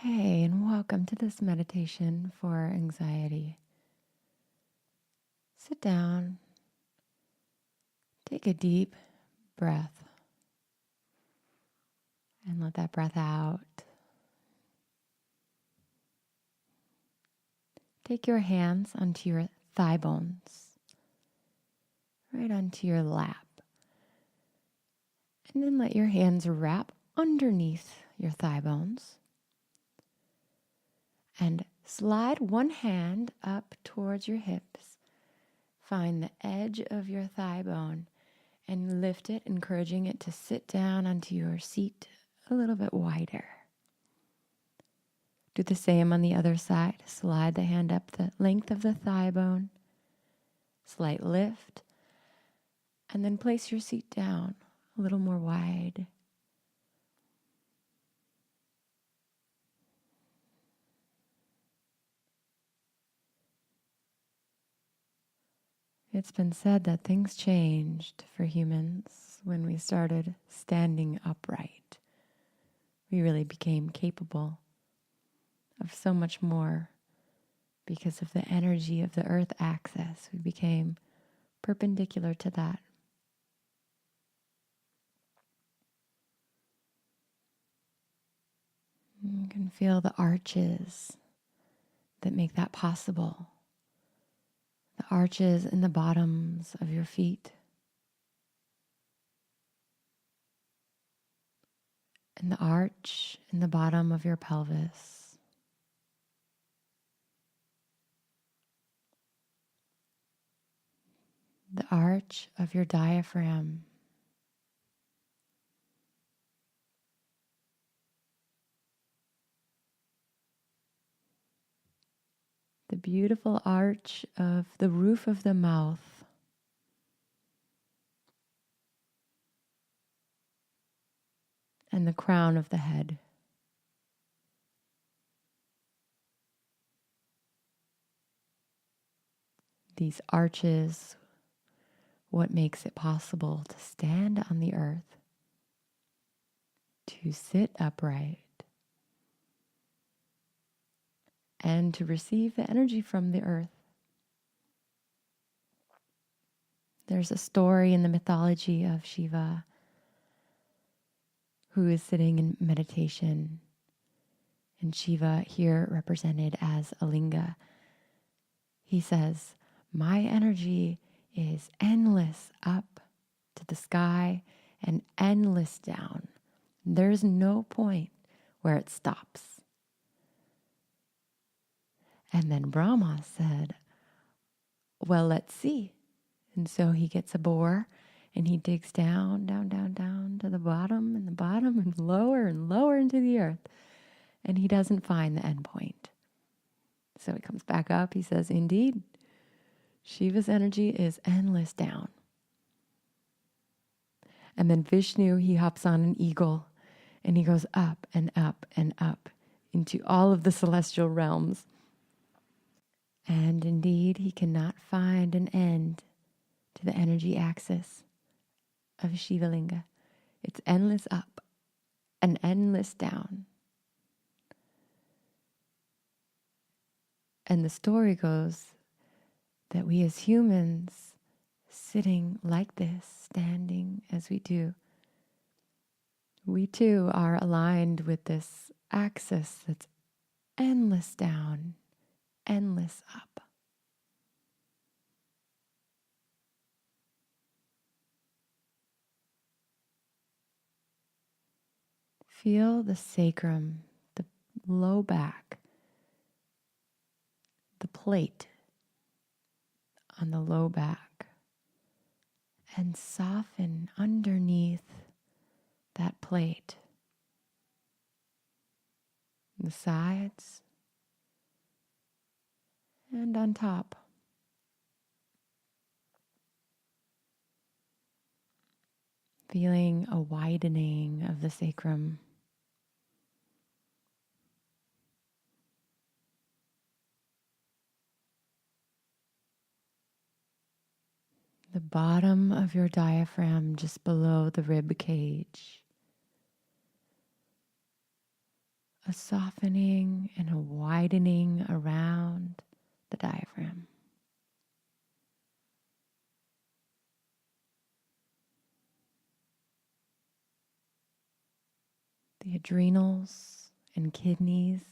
Hey, and welcome to this meditation for anxiety. Sit down, take a deep breath, and let that breath out. Take your hands onto your thigh bones, right onto your lap, and then let your hands wrap underneath your thigh bones. And slide one hand up towards your hips. Find the edge of your thigh bone and lift it, encouraging it to sit down onto your seat a little bit wider. Do the same on the other side. Slide the hand up the length of the thigh bone, slight lift, and then place your seat down a little more wide. It's been said that things changed for humans when we started standing upright. We really became capable of so much more because of the energy of the earth axis. We became perpendicular to that. You can feel the arches that make that possible. The arches in the bottoms of your feet. And the arch in the bottom of your pelvis. The arch of your diaphragm. The beautiful arch of the roof of the mouth. And the crown of the head. These arches, what makes it possible to stand on the earth, to sit upright, and to receive the energy from the earth. There's a story in the mythology of Shiva, who is sitting in meditation, and Shiva, here represented as a linga. He says, "My energy is endless up to the sky and endless down. There's no point where it stops." And then Brahma said, "Well, let's see." And so he gets a bore and he digs down, down, down, down to the bottom and lower into the earth. And he doesn't find the end point. So he comes back up. He says, "Indeed, Shiva's energy is endless down." And then Vishnu, he hops on an eagle and he goes up and up and up into all of the celestial realms. And indeed, he cannot find an end to the energy axis of Shiva Linga. It's endless up and endless down. And the story goes that we as humans, sitting like this, standing as we do, we too are aligned with this axis that's endless down, endless up. Feel the sacrum, the low back, the plate on the low back, and soften underneath that plate. The sides and on top. Feeling a widening of the sacrum. The bottom of your diaphragm just below the rib cage. A a softening and a widening around the diaphragm. The adrenals and kidneys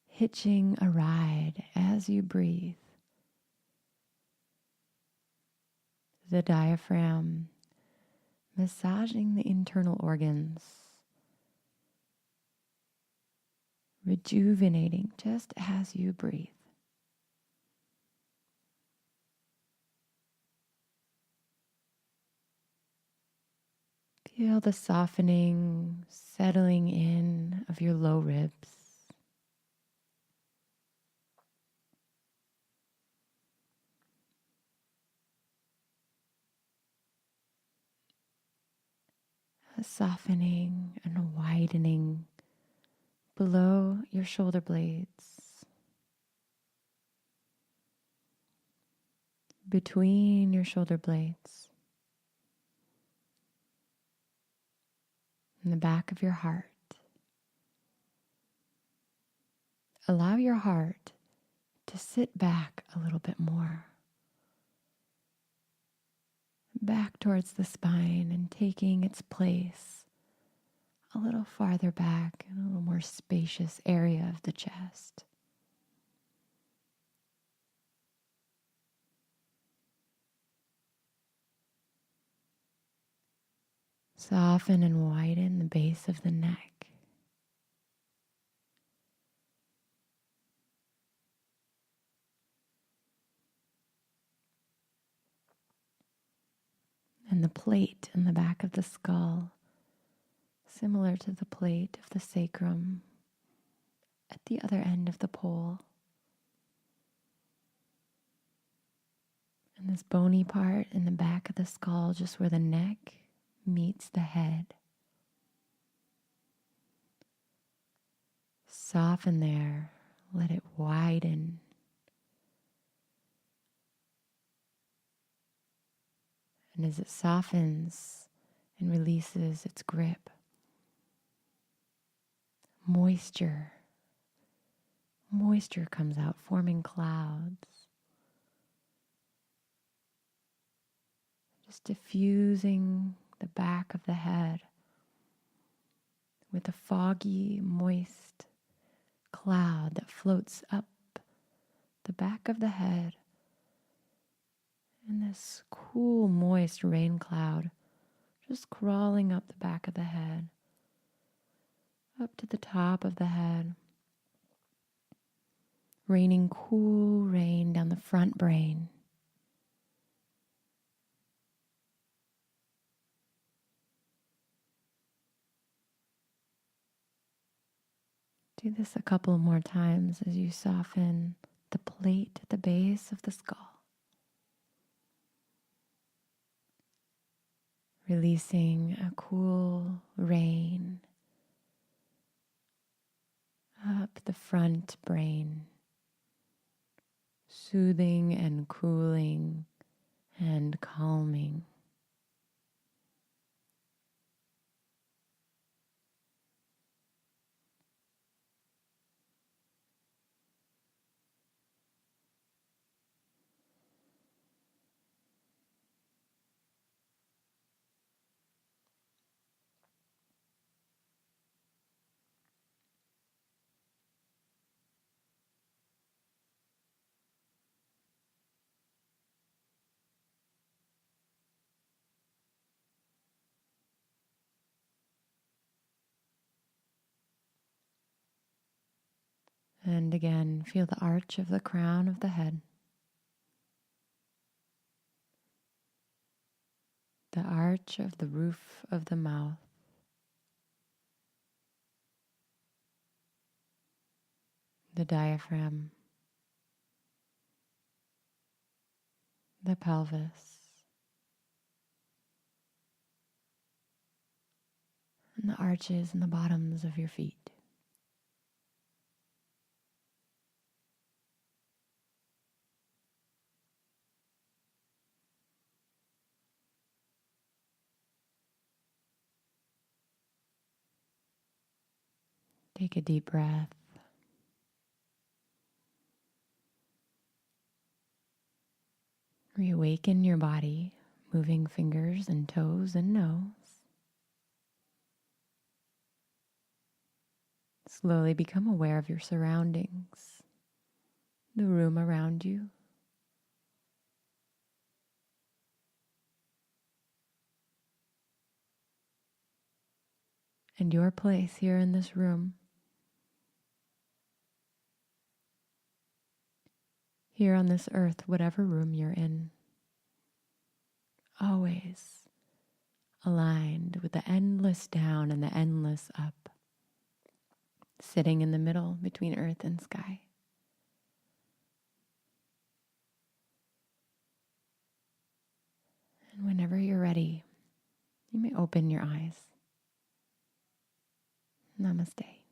hitching a ride as you breathe. The diaphragm massaging the internal organs, rejuvenating just as you breathe. Feel the softening, settling in of your low ribs. A softening and a widening below your shoulder blades, between your shoulder blades, in the back of your heart. Allow your heart to sit back a little bit more, back towards the spine and taking its place a little farther back in a little more spacious area of the chest. Soften and widen the base of the neck. And the plate in the back of the skull, similar to the plate of the sacrum at the other end of the pole. And this bony part in the back of the skull, just where the neck meets the head. Soften there, let it widen. And as it softens and releases its grip, moisture comes out, forming clouds. Just diffusing the back of the head with a foggy, moist cloud that floats up the back of the head. And this cool, moist rain cloud just crawling up the back of the head, up to the top of the head, raining cool rain down the front brain. Do this a couple more times as you soften the plate at the base of the skull. Releasing a cool rain up the front brain, soothing and cooling and calming. And again, feel the arch of the crown of the head, the arch of the roof of the mouth, the diaphragm, the pelvis, and the arches and the bottoms of your feet. Take a deep breath. Reawaken your body, moving fingers and toes and nose. Slowly become aware of your surroundings, the room around you. And your place here in this room. Here on this earth, whatever room you're in. Always aligned with the endless down and the endless up. Sitting in the middle between earth and sky. And whenever you're ready, you may open your eyes. Namaste.